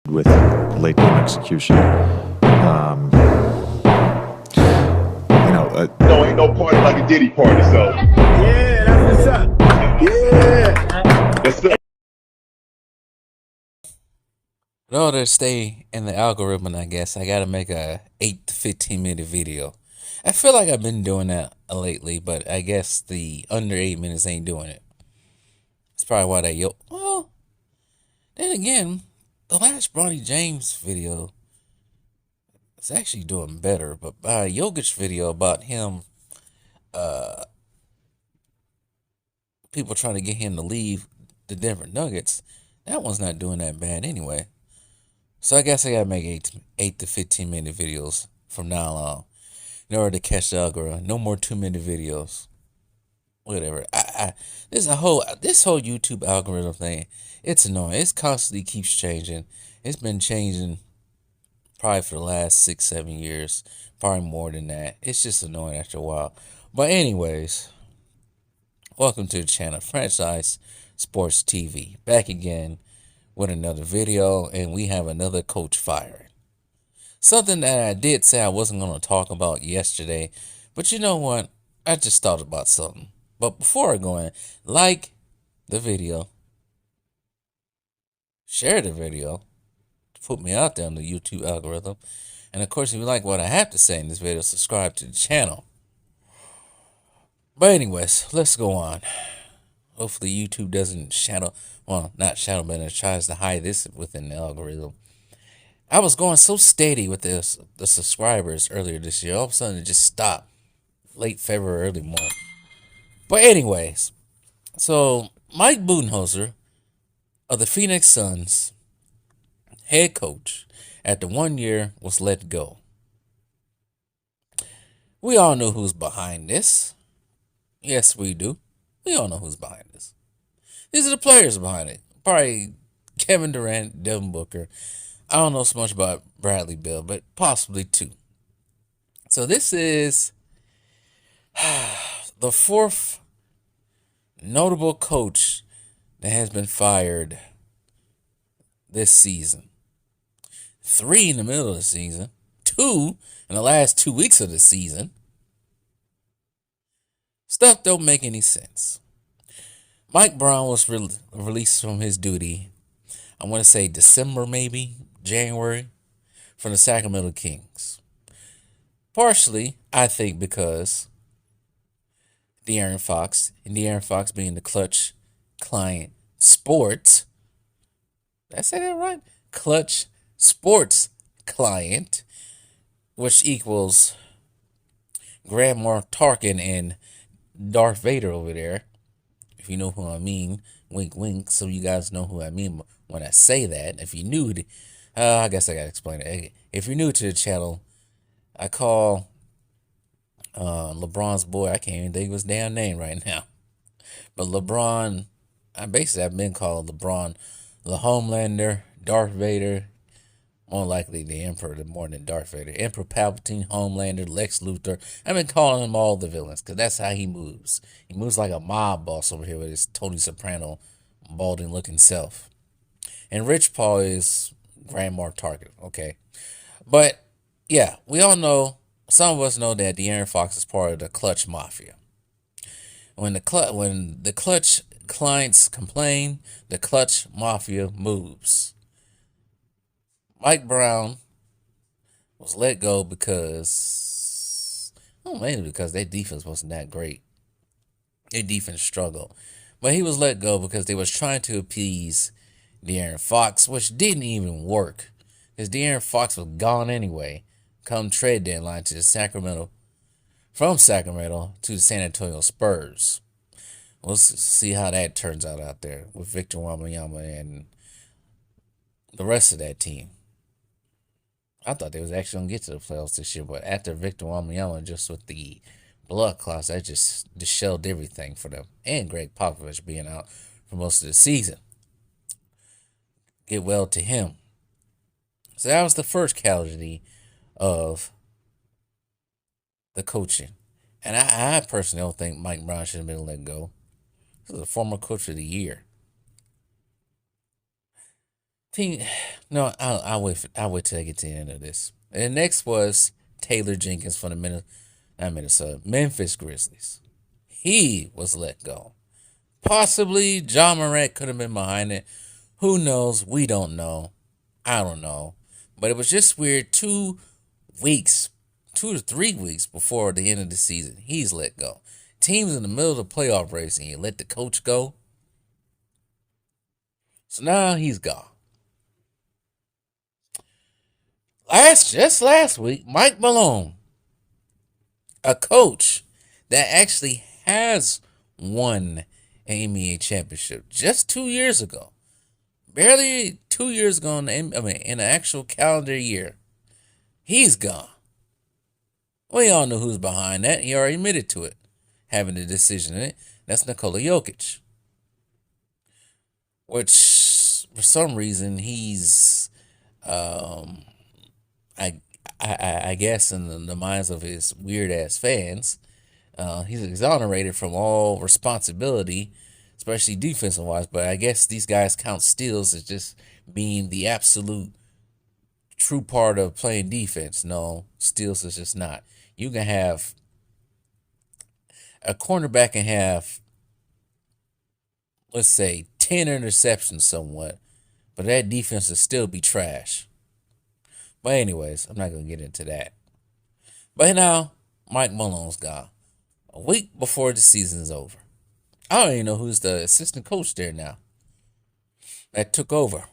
with late game execution. No, ain't no party like a Diddy party, so. Yeah, that's what's up. Yeah. Yes, sir. In order to stay in the algorithm, I guess I gotta make a 8 to 15 minute video. I feel like I've been doing that lately, but I guess the under 8 minutes ain't doing it. That's probably why well, then again, the last Bronny James video is actually doing better, but Jokic video about him, people trying to get him to leave the Denver Nuggets, that one's not doing that bad anyway. So I guess I gotta make 8 to 15 minute videos from now on in order to catch the algorithm. No more 2 minute videos. Whatever. This whole YouTube algorithm thing, it's annoying. It constantly keeps changing. It's been changing probably for the last 6-7 years, probably more than that. It's just annoying after a while. But anyways, welcome to the channel, Franchise Sports TV, back again with another video, and we have another coach firing. Something that I did say I wasn't going to talk about yesterday, but you know what? I just thought about something. But before I go in, like the video, share the video to put me out there on the YouTube algorithm, and of course, if you like what I have to say in this video, subscribe to the channel. But anyways, let's go on. Hopefully YouTube doesn't not shadow, but it tries to hide this within the algorithm. I was going so steady with the subscribers earlier this year. All of a sudden, it just stopped. Late February, early March. But anyways, so Mike Budenholzer of the Phoenix Suns, head coach, after 1 year, was let go. We all know who's behind this. Yes, we do. We all know who's behind this. These are the players behind it. Probably Kevin Durant, Devin Booker. I don't know so much about Bradley Beal, but possibly two. So this is the fourth notable coach that has been fired this season. 3 in the middle of the season. 2 in the last 2 weeks of the season. Stuff don't make any sense. Mike Brown was released from his duty, I want to say December, maybe January, from the Sacramento Kings. Partially, I think, because De'Aaron Fox, and De'Aaron Fox being the Clutch Client Sports. Did I say that right? Clutch Sports Client, which equals Grand Moff Tarkin and Darth Vader over there. If you know who I mean, wink, wink, so you guys know who I mean when I say that. If you're new to, I guess I gotta explain it. If you're new to the channel, I call LeBron's boy, I can't even think of his damn name right now. But LeBron, I've been called LeBron, the Homelander, Darth Vader, more likely the Emperor more than Darth Vader. Emperor Palpatine, Homelander, Lex Luthor. I've been calling him all the villains because that's how he moves. He moves like a mob boss over here with his Tony Soprano, balding looking self. And Rich Paul is Grand Moff Tarkin, okay? But yeah, we all know, some of us know that De'Aaron Fox is part of the Clutch Mafia. When the Clutch clients complain, the Clutch Mafia moves. Mike Brown was let go because, mainly because their defense wasn't that great. Their defense struggled. But he was let go because they was trying to appease De'Aaron Fox, which didn't even work. Because De'Aaron Fox was gone anyway, come trade deadline from Sacramento to the San Antonio Spurs. We'll see how that turns out there with Victor Wembanyama and the rest of that team. I thought they was actually going to get to the playoffs this year, but after Victor Wembanyama, just with the blood clots, that just shelled everything for them. And Greg Popovich being out for most of the season. Get well to him. So that was the first casualty of the coaching. And I personally don't think Mike Brown should have been let go. This is a former coach of the year. Team, no, I'll wait till I get to the end of this. And the next was Taylor Jenkins from the Memphis Grizzlies. He was let go. Possibly John Morant could have been behind it. Who knows? We don't know. I don't know. But it was just weird. 2 to 3 weeks before the end of the season, he's let go. Team's in the middle of the playoff race and you let the coach go. So now he's gone. Just last week, Mike Malone, a coach that actually has won an NBA championship just 2 years ago. Barely 2 years ago in an actual calendar year. He's gone. We all know who's behind that. He already admitted to it, having the decision in it. That's Nikola Jokic. Which, for some reason, he's, I guess in the minds of his weird-ass fans, he's exonerated from all responsibility, especially defensive-wise. But I guess these guys count steals as just being the absolute true part of playing defense. No, steals is just not. You can have a cornerback and have, let's say, 10 interceptions somewhat, but that defense will still be trash. But anyways, I'm not going to get into that. But now, Mike Malone's gone. A week before the season's over. I don't even know who's the assistant coach there now that took over.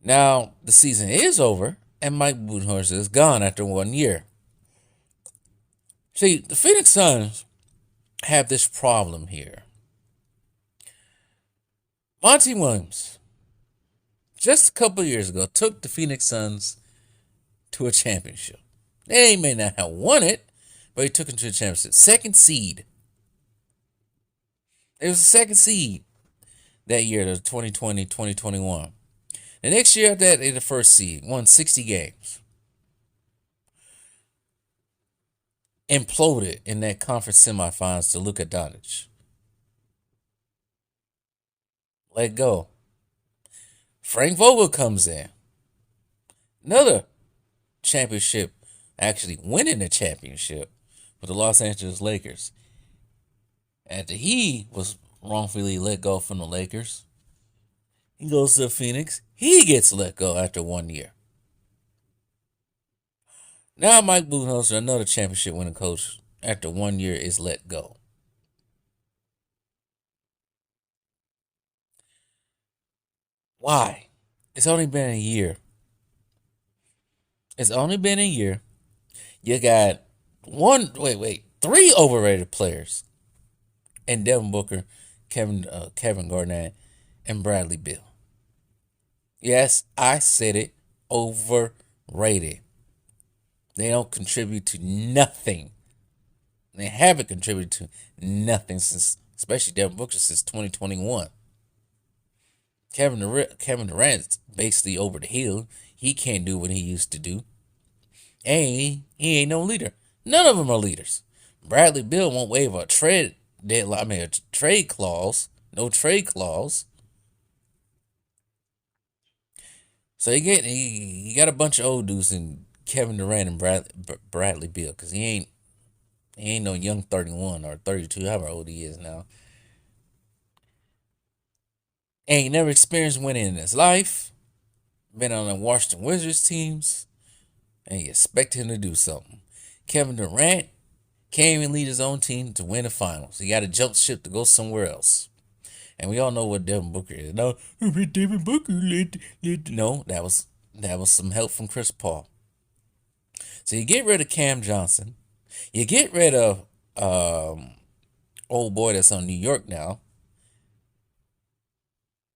Now, the season is over, and Mike Budenholzer is gone after 1 year. See, the Phoenix Suns have this problem here. Monty Williams, just a couple of years ago, took the Phoenix Suns to a championship. They may not have won it, but he took them to a championship. Second seed. It was the second seed that year, the 2020-2021. The next year after that, they the first seed. Won 60 games. Imploded in that conference semifinals to Luka Doncic. Let go. Frank Vogel comes in. Another championship, actually winning the championship with the Los Angeles Lakers. After he was wrongfully let go from the Lakers, he goes to Phoenix. He gets let go after 1 year. Now Mike Budenholzer, another championship winning coach, after 1 year is let go. Why? It's only been a year. It's only been a year. You got three overrated players. And Devin Booker, Kevin Garnett, and Bradley Beal. Yes, I said it. Overrated. They don't contribute to nothing. They haven't contributed to nothing since, especially Devin Booker, since 2021. Kevin Durant's basically over the hill. He can't do what he used to do. And he ain't no leader. None of them are leaders. Bradley Beal won't waive a trade deadline. A trade clause. No trade clause. So you got a bunch of old dudes in Kevin Durant and Bradley Beal, because he ain't no young 31 or 32, however old he is now. Ain't never experienced winning in his life. Been on the Washington Wizards teams. And you expect him to do something. Kevin Durant can't even lead his own team to win the finals. He got to jump ship to go somewhere else. And we all know what Devin Booker is. No, Devin Booker no, that was some help from Chris Paul. So you get rid of Cam Johnson. You get rid of old boy that's on New York now.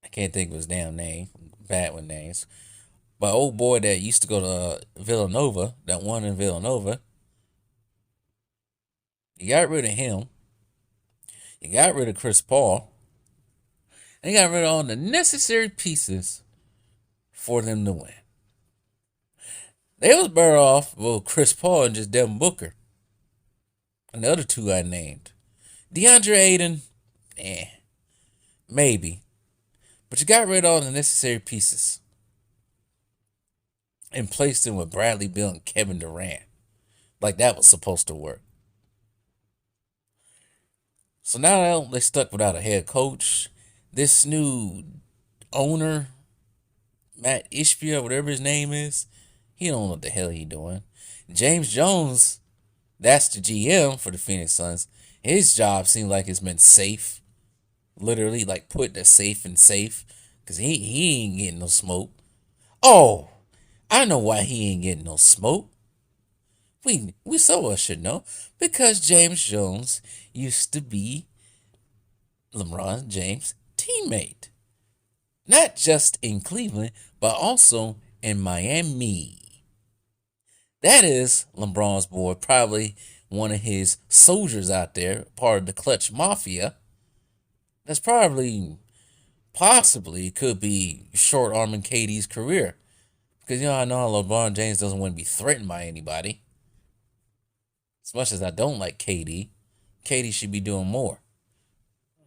I can't think of his damn name. Bad with names. But old boy that used to go to Villanova, that won in Villanova. You got rid of him. You got rid of Chris Paul. And you got rid of all the necessary pieces for them to win. They was better off with Chris Paul and just Devin Booker. And the other two I named. DeAndre Ayton, maybe. But you got rid of all the necessary pieces and placed them with Bradley Beal and Kevin Durant. Like that was supposed to work. So now they're stuck without a head coach. This new owner, Matt Ishbia, whatever his name is, he don't know what the hell he doing. James Jones, that's the GM for the Phoenix Suns. His job seems like it's been safe. Literally, like put the safe in safe. Because he ain't getting no smoke. Oh, I know why he ain't getting no smoke. We so well should know. Because James Jones used to be LeBron James' teammate. Not just in Cleveland, but also in Miami. That is LeBron's boy, probably one of his soldiers out there, part of the Clutch Mafia. That's possibly could be short-arming KD's career. Because, I know LeBron James doesn't want to be threatened by anybody. As much as I don't like KD, KD should be doing more.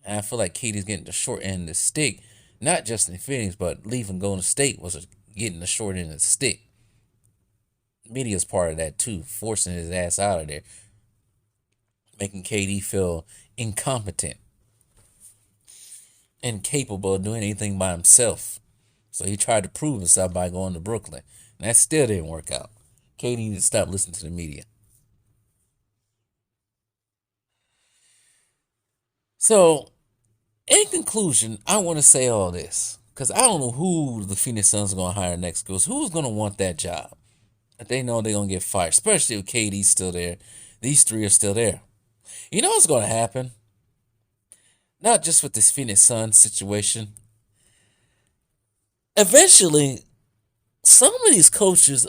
And I feel like KD's getting the short end of the stick, not just in Phoenix, but leaving Golden State was getting the short end of the stick. Media's part of that too, forcing his ass out of there, making KD feel incompetent, incapable of doing anything by himself. So he tried to prove himself by going to Brooklyn, and that still didn't work out. KD needed to stop listening to the media. So, in conclusion, I want to say all this, because I don't know who the Phoenix Suns are going to hire next. Because who's going to want that job? They know they're going to get fired, especially if KD's still there. These three are still there. You know what's going to happen? Not just with this Phoenix Suns situation. Eventually, some of these coaches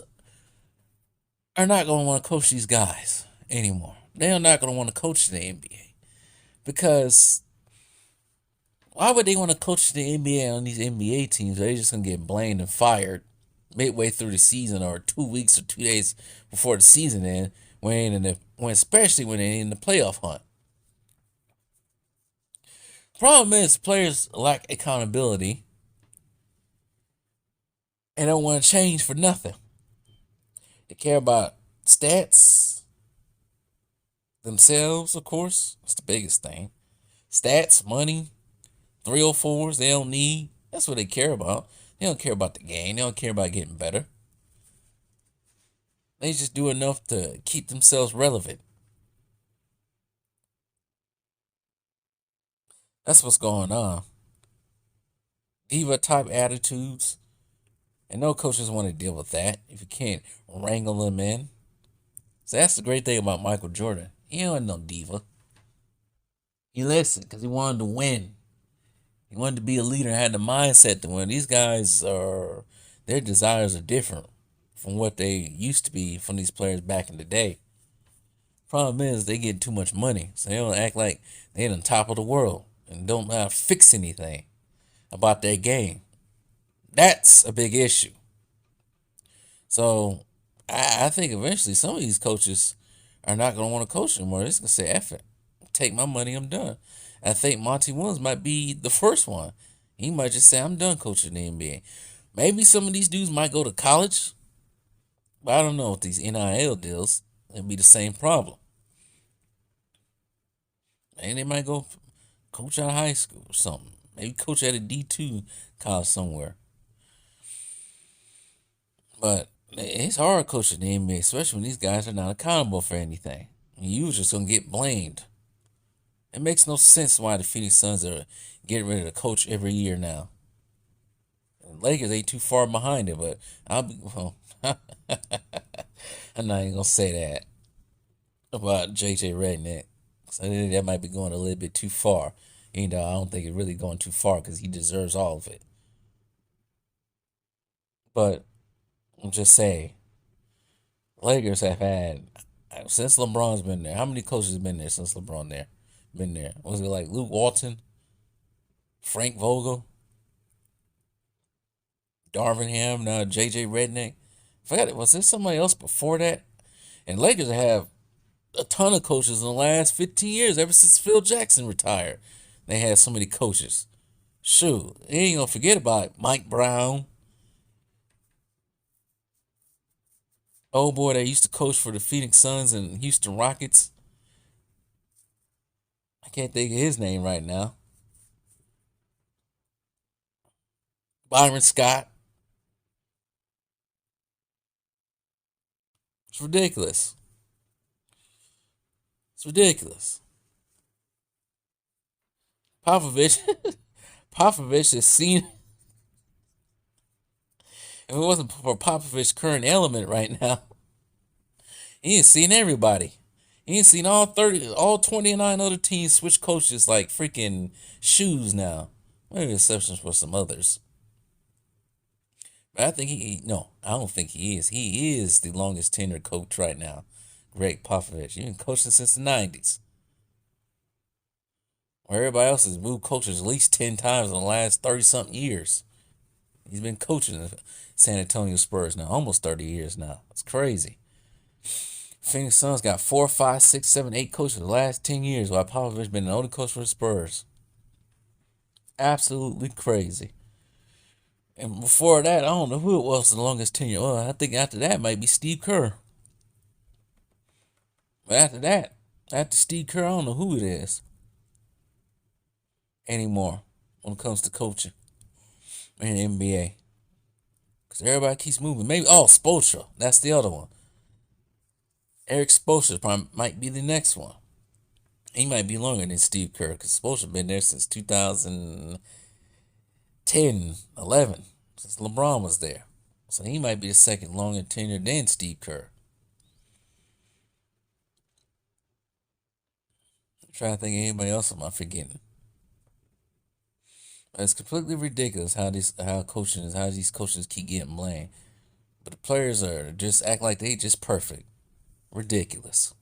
are not going to want to coach these guys anymore. They're not going to want to coach the NBA. Because why would they want to coach the NBA on these NBA teams? They're just going to get blamed and fired midway through the season, or 2 weeks or 2 days before the season ends, especially when they're in the playoff hunt. Problem is, players lack accountability and don't want to change for nothing. They care about stats, themselves, of course. That's the biggest thing. Stats, money, 304s they don't need. That's what they care about. They don't care about the game. They don't care about getting better. They just do enough to keep themselves relevant. That's what's going on. Diva type attitudes. And no coaches want to deal with that if you can't wrangle them in. So that's the great thing about Michael Jordan. He wasn't no diva. He listened because he wanted to win. He wanted to be a leader and had the mindset to win. These guys their desires are different from what they used to be from these players back in the day. Problem is, they get too much money, so they don't act like they're on top of the world and don't know how to fix anything about their game. That's a big issue. So I think eventually some of these coaches are not going to want to coach anymore. They're just going to say, F it. Take my money, I'm done. I think Monty Williams might be the first one. He might just say, I'm done coaching the NBA. Maybe some of these dudes might go to college. But I don't know with these NIL deals. It'll be the same problem. Maybe they might go coach out of high school or something. Maybe coach at a D2 college somewhere. But it's hard coaching the NBA, especially when these guys are not accountable for anything. You're just going to get blamed. It makes no sense why the Phoenix Suns are getting ready to coach every year now. The Lakers ain't too far behind it, but I'm not even going to say that about JJ Redick. So I think that might be going a little bit too far. I don't think it's really going too far because he deserves all of it. But I'm just saying, Lakers have had, since LeBron's been there, how many coaches have been there since LeBron been there? Was it like Luke Walton, Frank Vogel, Darvin Ham, now JJ Redick? I forgot, was there somebody else before that? And Lakers have a ton of coaches in the last 15 years, ever since Phil Jackson retired. They had so many coaches. Shoot, he ain't gonna forget about Mike Brown. Old boy that used to coach for the Phoenix Suns and Houston Rockets. I can't think of his name right now. Byron Scott. It's ridiculous. It's ridiculous. Popovich, Popovich has seen. If it wasn't for Popovich's current element right now, he ain't seen everybody. He ain't seen all 29 other teams switch coaches like freaking shoes now. Maybe exceptions for some others. But I think I don't think he is. He is the longest tenured coach right now. Greg Popovich. He's been coaching since the 90s. Where everybody else has moved coaches at least 10 times in the last 30-something years. He's been coaching the San Antonio Spurs now, almost 30 years now. It's crazy. Phoenix Suns got 4, 5, 6, 7, 8 coaches the last 10 years, while Popovich been the only coach for the Spurs. Absolutely crazy. And before that, I don't know who it was the longest tenure. Well, I think after that might be Steve Kerr. But after Steve Kerr, I don't know who it is anymore when it comes to coaching in the NBA. Because everybody keeps moving. Maybe, Spoelstra. That's the other one. Eric Spoelstra probably might be the next one. He might be longer than Steve Kerr because Spoelstra been there since 2010, 11, since LeBron was there. So he might be the second longer tenure than Steve Kerr. I'm trying to think of anybody else am I forgetting. It's completely ridiculous how these coaches keep getting blamed. But the players are just act like they just perfect. Ridiculous.